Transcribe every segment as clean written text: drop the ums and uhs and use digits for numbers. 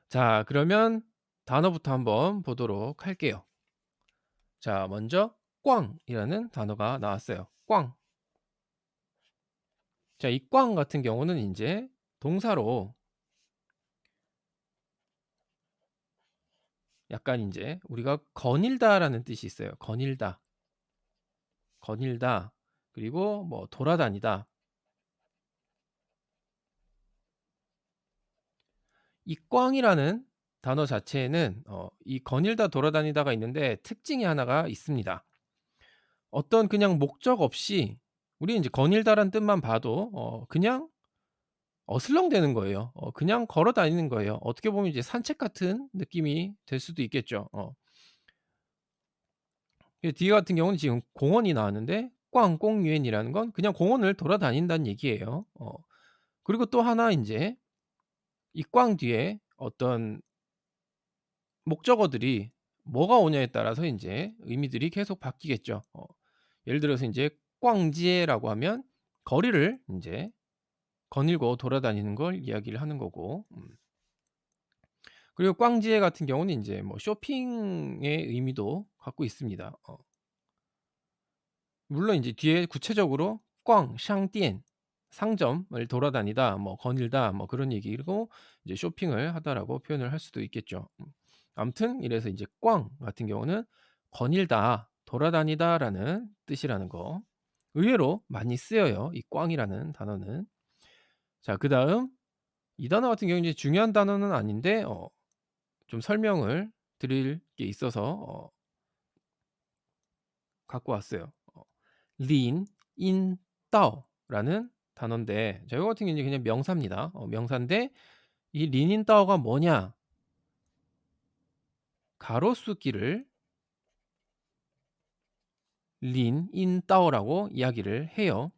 자, 그러면 단어부터 한번 보도록 할게요. 자, 먼저 꽝이라는 단어가 나왔어요. 꽝. 자, 이 꽝 같은 경우는 인제 동사로 약간 인제 우리가 거닐다라는 뜻이 있어요. 거닐다, 거닐다. 그리고 뭐 돌아다니다. 이 꽝이라는 단어 자체에는 이 거닐다 돌아다니다가 있는데 특징이 하나가 있습니다. 어떤 그냥 목적 없이 우리 인제 거닐다란 뜻만 봐도 그냥 어슬렁대는 거예요. 그냥 걸어 다니는 거예요. 어떻게 보면 이제 산책 같은 느낌이 될 수도 있겠죠. 뒤에 같은 경우는 지금 공원이 나왔는데 꽝꽁유엔이라는 건 그냥 공원을 돌아다닌다는 얘기예요. 그리고 또 하나 인제 이 꽝 뒤에 어떤 목적어들이 뭐가 오냐에 따라서 인제 의미들이 계속 바뀌겠죠. 예를 들어서 인제 꽝지에라고 하면 거리를 인제 거닐고 돌아다니는 걸 이야기를 하는 거고 그리고 꽝지에 같은 경우는 인제 뭐 쇼핑의 의미도 갖고 있습니다. 물론 인제 뒤에 구체적으로 꽝 샹디엔 상점을 돌아다니다 뭐 거닐다 뭐 그런 얘기고 이제 쇼핑을 하다라고 표현을 할 수도 있겠죠. 아무튼 이래서 이제 꽝 같은 경우는 거닐다, 돌아다니다라는 뜻이라는 거. 의외로 많이 쓰여요, 이 꽝이라는 단어는. 자, 그다음 이 단어 같은 경우는 이제 중요한 단어는 아닌데 좀 설명을 드릴 게 있어서 갖고 왔어요. 린, 인, 따오라는 단어인데 자, 요거 같은 경우는 그냥 명사입니다. 명사인데 이 린인 따오가 뭐냐? 가로수길을 린인 따오라고 이야기를 해요.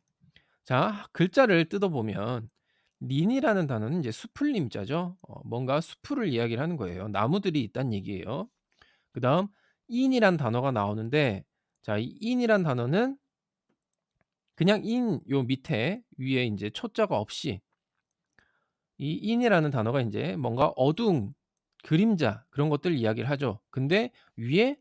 자, 글자를 뜯어보면 린이라는 단어는 이제 수풀림자죠. 뭔가 수풀을 이야기를 하는 거예요. 나무들이 있다는 얘기예요. 그다음 인이란 단어가 나오는데 자, 이 인이란 단어는 그냥 인 요 밑에 위에 인제 초자가 없이 이 in이라는 단어가 인제 뭔가 어두운 그림자 그런 것들 이야기를 하죠. 근데 위에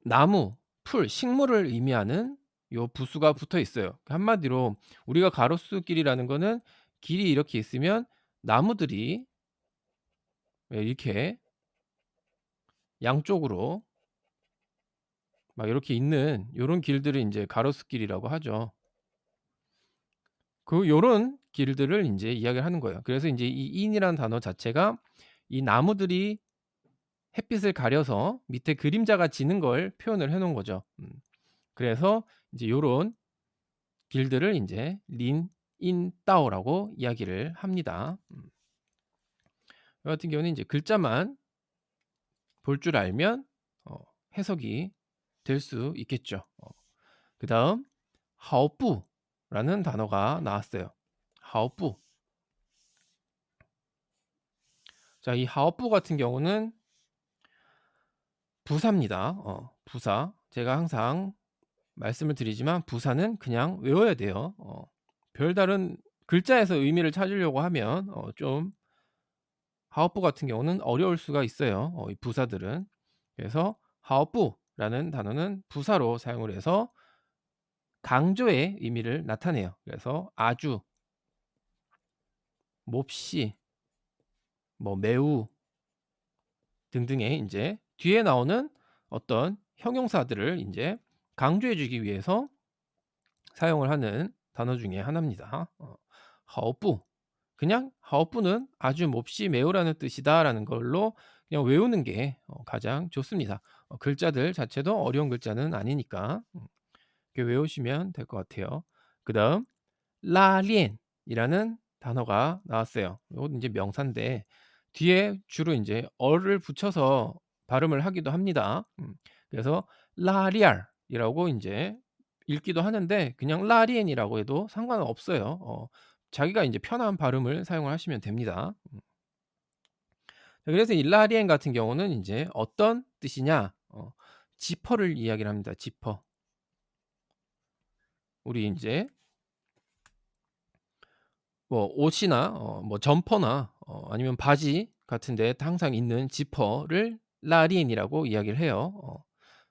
나무, 풀, 식물을 의미하는 요 부수가 붙어 있어요. 한마디로 우리가 가로수길이라는 거는 길이 이렇게 있으면 나무들이 이렇게 양쪽으로 막 이렇게 있는 요런 길들을 인제 가로수길이라고 하죠. 요런 길들을 인제 이야기를 하는 거예요. 그래서 인제 이 in이라는 단어 자체가 이 나무들이 햇빛을 가려서 밑에 그림자가 지는 걸 표현을 해 놓은 거죠. 그래서 이제 요런 길들을 인제 린, 인, 따오라고 이야기를 합니다. 요 같은 경우는 이제 글자만 볼 줄 알면 어 해석이 될 수 있겠죠. 그다음 하오뿌라는 단어가 나왔어요. 하오뿌. 자, 이 하오뿌 같은 경우는 부사입니다. 부사. 제가 항상 말씀을 드리지만 부사는 그냥 외워야 돼요. 별다른 글자에서 의미를 찾으려고 하면 좀 하오뿌 같은 경우는 어려울 수가 있어요, 이 부사들은. 그래서 하오뿌라는 단어는 부사로 사용을 해서 강조의 의미를 나타내요. 그래서 아주, 몹시, 뭐 매우 등등의 인제 뒤에 나오는 어떤 형용사들을 인제 강조해 주기 위해서 사용을 하는 단어 중에 하나입니다. 하오뿌. 그냥 하오뿌는 아주 몹시 매우라는 뜻이다라는 걸로 그냥 외우는 게 가장 좋습니다. 글자들 자체도 어려운 글자는 아니니까 이렇게 외우시면 될 것 같아요. 그다음 라리엔이라는 단어가 나왔어요. 요것도 인제 명사인데 뒤에 주로 인제 어를 붙여서 발음을 하기도 합니다. 그래서 라리알이라고 인제 읽기도 하는데 그냥 라리엔이라고 해도 상관은 없어요. 자기가 인제 편한 발음을 사용을 하시면 됩니다. 그래서 이 라리엔 같은 경우는 인제 어떤 뜻이냐? 지퍼를 이야기를 합니다. 지퍼. 우리 인제 뭐 옷이나 뭐 점퍼나 아니면 바지 같은 데 항상 있는 지퍼를 라린이라고 이야기를 해요.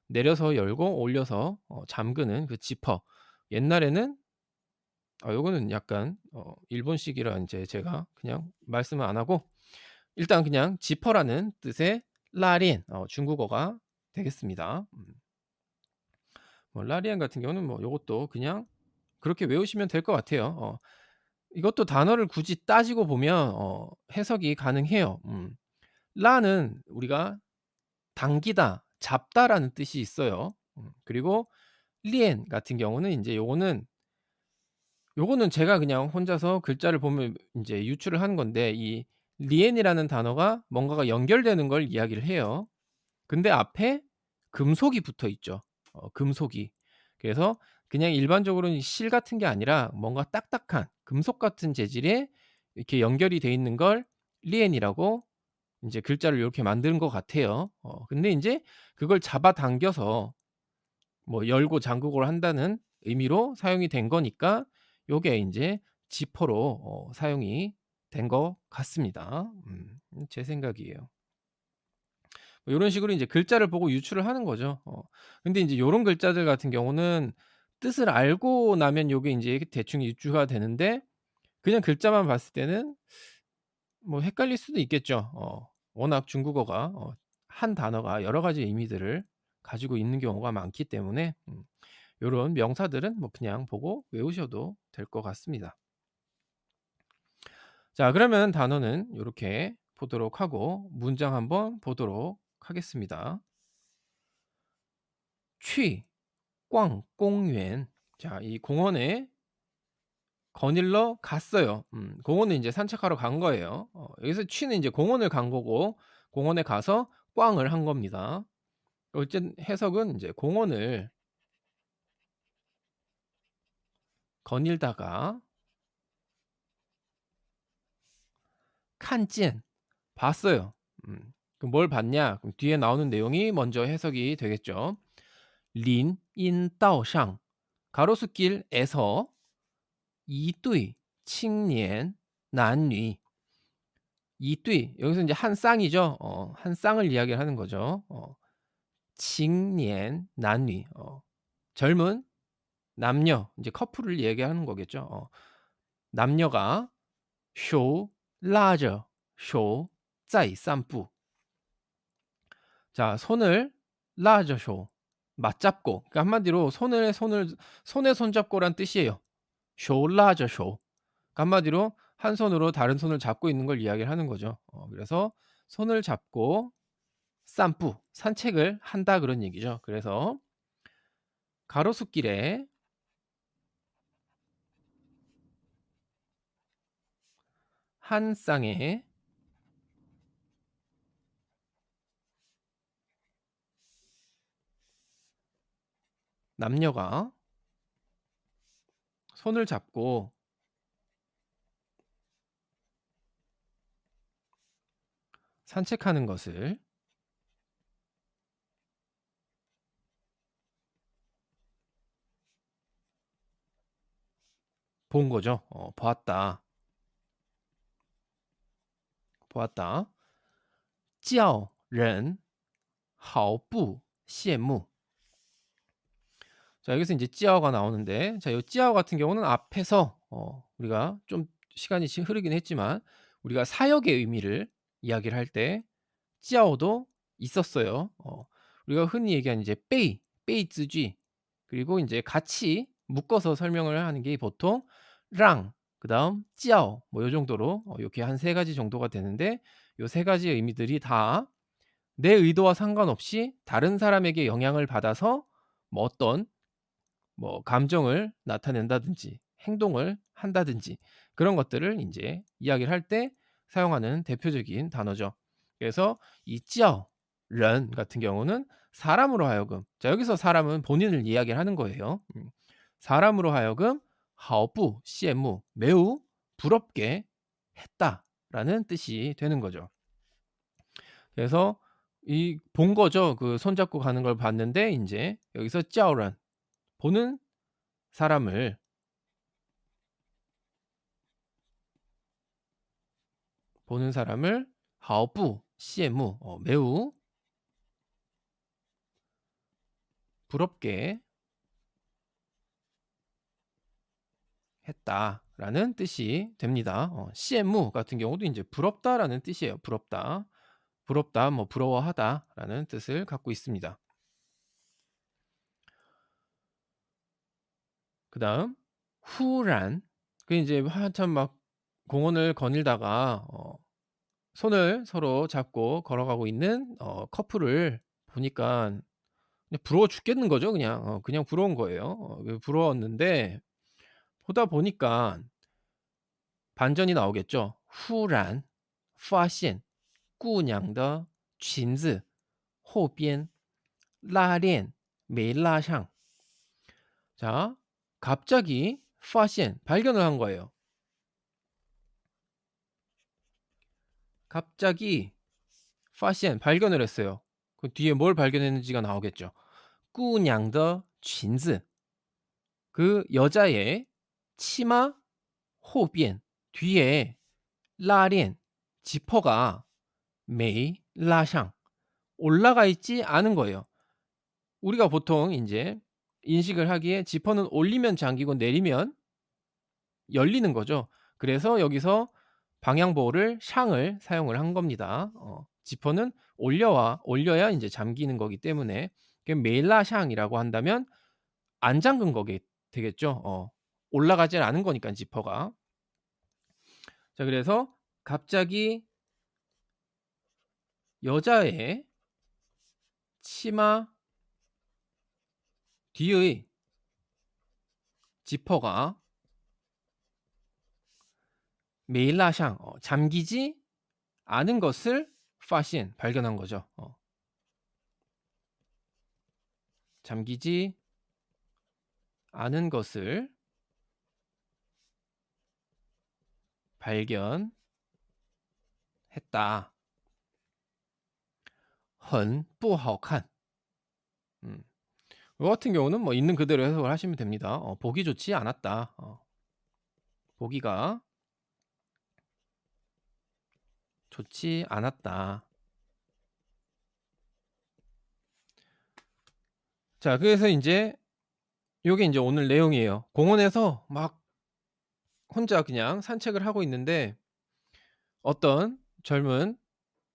내려서 열고 올려서 잠그는 그 지퍼. 옛날에는 요거는 약간 일본식이라 인제 제가 그냥 말씀을 안 하고 일단 그냥 지퍼라는 뜻의 라린 중국어가 되겠습니다. 뭐 라리안 같은 경우는 뭐 요것도 그냥 그렇게 외우시면 될 것 같아요. 이것도 단어를 굳이 따지고 보면 해석이 가능해요. 라는 우리가 당기다, 잡다라는 뜻이 있어요. 그리고 리엔 같은 경우는 인제 요거는 제가 그냥 혼자서 글자를 보면 인제 유추를 하는 건데 이 리엔이라는 단어가 뭔가가 연결되는 걸 이야기를 해요. 근데 앞에 금속이 붙어 있죠. 금속이. 그래서 그냥 일반적으로는 실 같은 게 아니라 뭔가 딱딱한 금속 같은 재질에 이렇게 연결이 돼 있는 걸 리엔이라고 인제 글자를 요렇게 만드는 것 같아요. 근데 인제 그걸 잡아당겨서 뭐 열고 잠그고를 한다는 의미로 사용이 된 거니까 요게 인제 지퍼로 사용이 된 것 같습니다. 제 생각이에요. 뭐 요런 식으로 인제 글자를 보고 유추를 하는 거죠. 근데 인제 요런 글자들 같은 경우는 뜻을 알고 나면 요게 인제 대충 유추가 되는데 그냥 글자만 봤을 때는 뭐 헷갈릴 수도 있겠죠. 워낙 중국어가 한 단어가 여러 가지 의미들을 가지고 있는 경우가 많기 때문에 요런 명사들은 뭐 그냥 보고 외우셔도 될 것 같습니다. 자 그러면 단어는 요렇게 보도록 하고 문장 한번 보도록 하겠습니다. 취逛 공園. 자 이 공원에 거닐러 갔어요. 공원에 인제 산책하러 간 거예요. 여기서 취는 인제 공원을 간 거고 공원에 가서 꽝을 한 겁니다. 어쨌든 해석은 인제 공원을 거닐다가 칸见 봤어요. 그럼 뭘 봤냐? 그럼 뒤에 나오는 내용이 먼저 해석이 되겠죠. 린 인 다오上 가로수길에서 이对 青年 男女 이对 여기서 인제 한 쌍이죠. 한 쌍을 이야기를 하는 거죠. 青年 男女 젊은 남녀 인제 커플을 얘기하는 거겠죠. 남녀가 手拉着手在散步. 자 손을 拉着手 맞잡고 그러니까 한마디로 손에 손잡고란 뜻이에요. 手拉着手 그러니까 한마디로 한 손으로 다른 손을 잡고 있는 걸 이야기를 하는 거죠. 그래서 손을 잡고散步 산책을 한다 그런 얘기죠. 그래서 가로수길에 한 쌍의 남녀가 손을 잡고 산책하는 것을 본 거죠. 보았다. 보았다. 叫人好不羡慕. 자 여기서 인제 찌아오가 나오는데 자 요 찌아오 같은 경우는 앞에서 우리가 좀 시간이 지금 흐르긴 했지만 우리가 사역의 의미를 이야기를 할 때 찌아오도 있었어요. 우리가 흔히 얘기하는 이제 빼이, 빼이즈쥐 그리고 인제 같이 묶어서 설명을 하는 게 보통 랑 그다음 찌아오 뭐 요 정도로 요렇게 한 3 가지 정도가 되는데 요 3 가지의 의미들이 다 내 의도와 상관없이 다른 사람에게 영향을 받아서 뭐 어떤 뭐 감정을 나타낸다든지 행동을 한다든지 그런 것들을 인제 이야기를 할 때 사용하는 대표적인 단어죠. 그래서 이 찌아오 런 같은 경우는 사람으로 하여금 자 여기서 사람은 본인을 이야기를 하는 거예요. 사람으로 하여금 好不羡慕 매우 부럽게 했다라는 뜻이 되는 거죠. 그래서 이 본 거죠. 그 손잡고 가는 걸 봤는데 인제 여기서 叫人 보는 사람을 보는 사람을 毫不 羡慕 매우 부럽게 했다라는 뜻이 됩니다. 羡慕 같은 경우도 이제 부럽다라는 뜻이에요. 부럽다. 부럽다, 뭐 부러워하다라는 뜻을 갖고 있습니다. 그다음 후란 그 이제 한참 막 공원을 거닐다가 손을 서로 잡고 걸어가고 있는 커플을 보니까 그냥 부러워 죽겠는 거죠 그냥. 그냥 부러운 거예요. 부러웠는데 보다 보니까 반전이 나오겠죠. 忽然 发现姑娘的裙子后边拉链没拉上. 자, 갑자기 发现 발견을 한 거예요. 갑자기 发现 발견을 했어요. 그 뒤에 뭘 발견했는지가 나오겠죠. 姑娘的裙子 그 여자의 치마 后边 뒤에 拉链 지퍼가 没拉上 올라가 있지 않은 거예요. 우리가 보통 인제 인식을 하기에 지퍼는 올리면 잠기고 내리면 열리는 거죠. 그래서 여기서 방향보호를 샹을 사용을 한 겁니다. 지퍼는 올려야 인제 잠기는 거기 때문에 그 메일라샹이라고 한다면 안 잠근 거게 되겠죠. 올라가질 않은 거니깐 지퍼가. 자, 그래서 갑자기 여자의 치마 뒤의 지퍼가 메일라샹 잠기지 않은 것을 发现 발견한 거죠. 잠기지 않은 것을 발견했다. 很不好看. 음. 요 같은 경우는 뭐 있는 그대로 해석을 하시면 됩니다. 보기 좋지 않았다. 보기가 좋지 않았다. 자, 그래서 인제 요게 인제 오늘 내용이에요. 공원에서 막 혼자 그냥 산책을 하고 있는데 어떤 젊은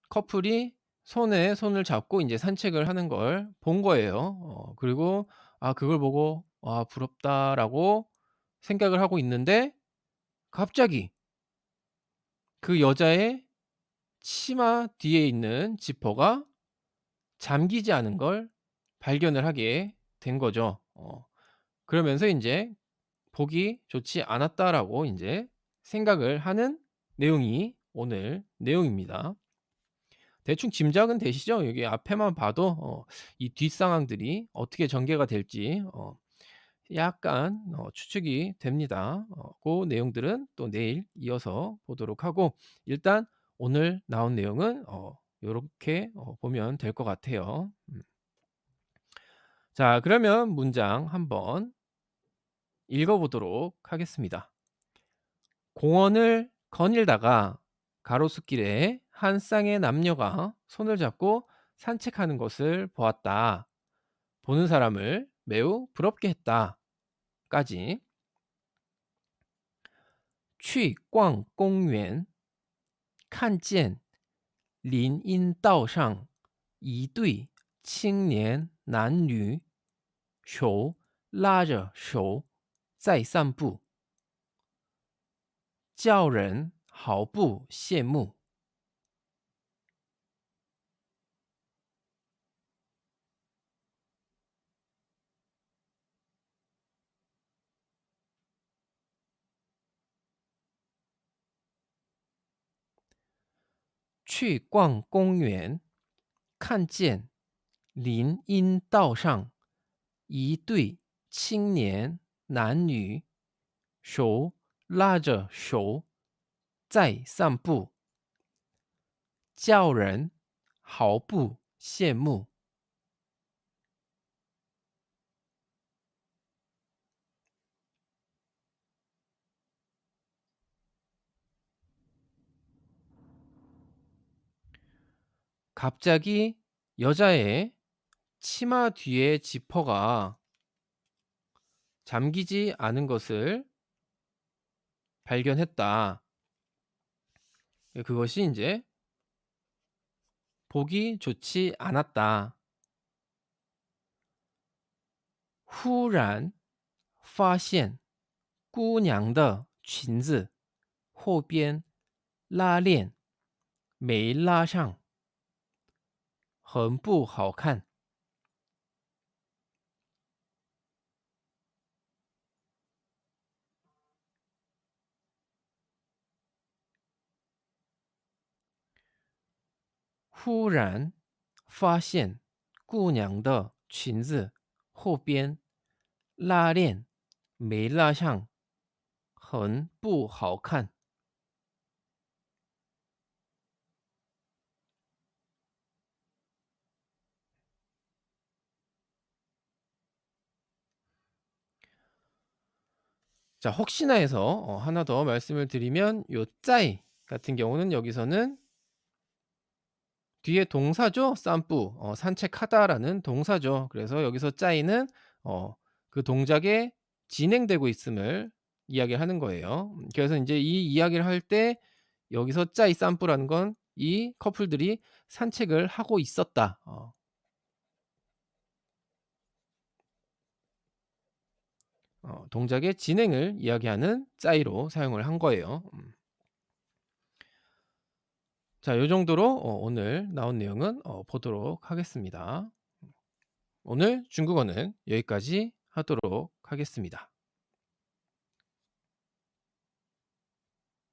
커플이 손에 손을 잡고 인제 산책을 하는 걸 본 거예요. 그리고 그걸 보고 '아 부럽다.'라고 생각을 하고 있는데 갑자기 그 여자의 치마 뒤에 있는 지퍼가 잠기지 않은 걸 발견을 하게 된 거죠. 그러면서 인제 '보기 좋지 않았다.'라고 인제 생각을 하는 내용이 오늘 내용입니다. 대충 짐작은 되시죠? 여기 앞에만 봐도 이 뒷상황들이 어떻게 전개가 될지 약간 추측이 됩니다. 고 내용들은 또 내일 이어서 보도록 하고 일단 오늘 나온 내용은 요렇게 보면 될 것 같아요. 자, 그러면 문장 한번 읽어 보도록 하겠습니다. 공원을 거닐다가 가로수길에 한 쌍의 남녀가 손을 잡고 산책하는 것을 보았다. 보는 사람을 매우 부럽게 했다. 까지. 去逛公园看见林荫道上一对青年男女手拉着手在散步，叫人毫不羡慕。去逛公园，看见林荫道上一对青年男女手拉着手在散步，叫人毫不羡慕。 갑자기 여자의 치마 뒤에 지퍼가 잠기지 않은 것을 발견했다. 그것이 인제 보기 좋지 않았다. 忽然发现姑娘的裙子后边拉链没拉上，很不好看。忽然发现姑娘的裙子后边拉链没拉上，很不好看。 자, 혹시나 해서 하나 더 말씀을 드리면 요 짜이 같은 경우는 여기서는 뒤에 동사죠. 산부 산책하다라는 동사죠. 그래서 여기서 짜이는 어 그 동작에 진행되고 있음을 이야기하는 거예요. 그래서 인제 이 이야기를 할 때 여기서 짜이 산부라는 건 이 커플들이 산책을 하고 있었다. 동작의 진행을 이야기하는 짜이로 사용을 한 거예요. 자, 요 정도로 오늘 나온 내용은 보도록 하겠습니다. 오늘 중국어는 여기까지 하도록 하겠습니다.